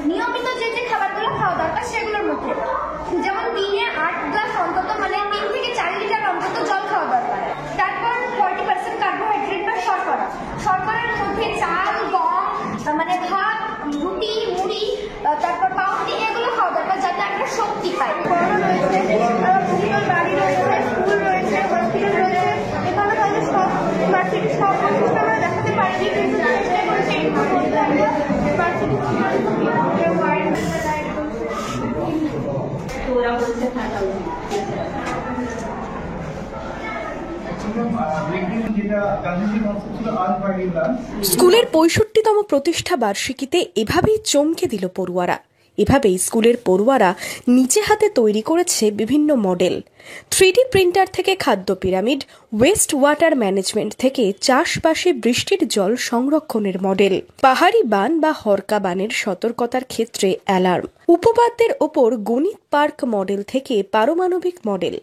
নিয়মিত যে যে খাবারগুলো খাওয়া দরকার সেগুলোর মধ্যে, যেমন দিনে 8 গ্লাস অন্তত, মানে 3 থেকে 4 লিটার অন্তত জল খাওয়া দরকার। তারপর 40% কার্বোহাইড্রেট বা শর্করা, শর্করার মধ্যে চাল, গম, মানে ভাত, রুটি, মুড়ি, তারপর পাউরুটি, এগুলো খাওয়া দরকার যাতে আমরা শক্তি পাই। পড়ানো রয়েছে, পরিবার বাড়ি রয়েছে, স্কুল রয়েছে, হসপিটাল রয়েছে। এখানে হয়তো সব ভার্সিটির সব প্রতিষ্ঠান আমরা দেখাতে পারিনি, কিন্তু চেষ্টা করেছি একটু বলতে আমরা ভার্সিটি স্কুলের ৬৫তম প্রতিষ্ঠা বার্ষিকীতে এভাবেই চমকে দিল পড়ুয়ারা। এভাবেই স্কুলের পড়ুয়ারা নিজে হাতে তৈরি করেছে বিভিন্ন মডেল। 3D প্রিন্টার থেকে খাদ্য পিরামিড, ওয়েস্ট ওয়াটার ম্যানেজমেন্ট থেকে চাষবাসে বৃষ্টির জল সংরক্ষণের মডেল, পাহাড়ি বান বা হরকা বানের সতর্কতার ক্ষেত্রে অ্যালার্ম, উপপাদ্যের ওপর গণিত পার্ক মডেল থেকে পারমাণবিক মডেল,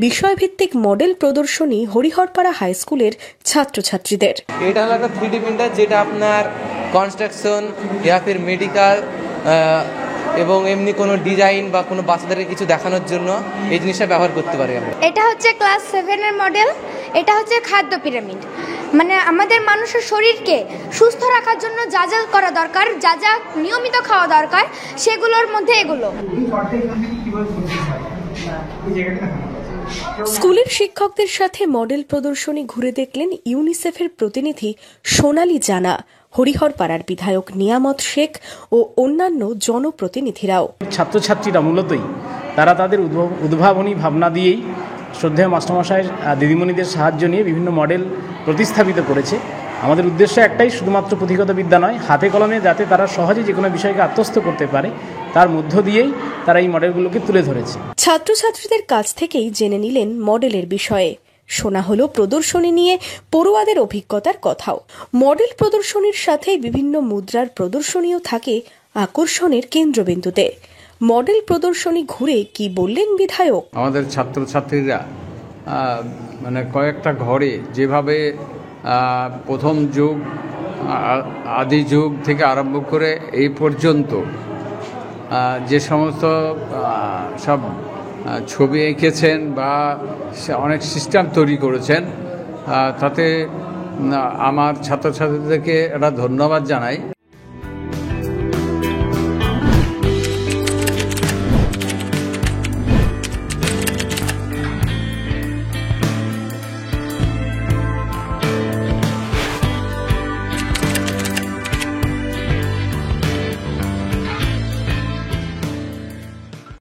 বিষয়ভিত্তিক মডেল প্রদর্শনী হরিহরপাড়া হাই স্কুলের ছাত্রছাত্রীদের। এটা হলো একটা 3D প্রিন্টার, যেটা আপনার কনস্ট্রাকশন ইয়া ফির মেডিকেল এবং এমনি কোনো ডিজাইন বা কোনো বাচ্চাদের কিছু দেখানোর জন্য এই জিনিসটা ব্যবহার করতে পারি আমরা। এটা হচ্ছে ক্লাস 7 এর মডেল। এটা হচ্ছে খাদ্য পিরামিড, মানে আমাদের মানুষের শরীরকে সুস্থ রাখার জন্য যা যা করা দরকার, যা যা নিয়মিত খাওয়া দরকার, সেগুলোর মধ্যে এগুলো। স্কুলের শিক্ষকদের সাথে মডেল প্রদর্শনী ঘুরে দেখলেন ইউনিসেফের প্রতিনিধি সোনালী জানা, হরিহরপাড়ার বিধায়ক নিয়ামত শেখ ও অন্যান্য জনপ্রতিনিধিরাও। ছাত্রছাত্রীরা মূলতই তারা তাদের উদ্ভাবনী ভাবনা দিয়েই শ্রদ্ধেয় মাস্টারমশাই দিদিমণিদের সাহায্য নিয়ে বিভিন্ন মডেল প্রতিস্থাপিত করেছে। আমাদের উদ্দেশ্য একটাই, শুধুমাত্র পুঁথিগত বিদ্যা নয়, হাতে কলমে যাতে তারা সহজে যে কোনো বিষয়কে আত্মস্থ করতে পারে, তার মধ্য দিয়েই তারা এই মডেলগুলোকে তুলে ধরেছে। ছাত্রছাত্রীদের কাছ থেকেই জেনে নিলেন মডেলের বিষয়ে। শোনা হলো প্রদর্শনী নিয়ে পড়ুয়াদের অভিজ্ঞতার কথাও। মডেল প্রদর্শনীর সাথে বিভিন্ন মুদ্রার প্রদর্শনীও থাকে আকর্ষণের কেন্দ্রবিন্দুতে। মডেল প্রদর্শনী ঘুরে কি বললেন বিধায়ক? আমাদের ছাত্রছাত্রীরা মানে কয়েকটা ঘরে যেভাবে প্রথম যুগ, আদি যুগ থেকে আরম্ভ করে এই পর্যন্ত যে সমস্ত সব ছবি এঁকেছেন বা অনেক সিস্টেম তৈরি করেছেন, তাতে আমার ছাত্রছাত্রীদেরকে একটা ধন্যবাদ জানাই।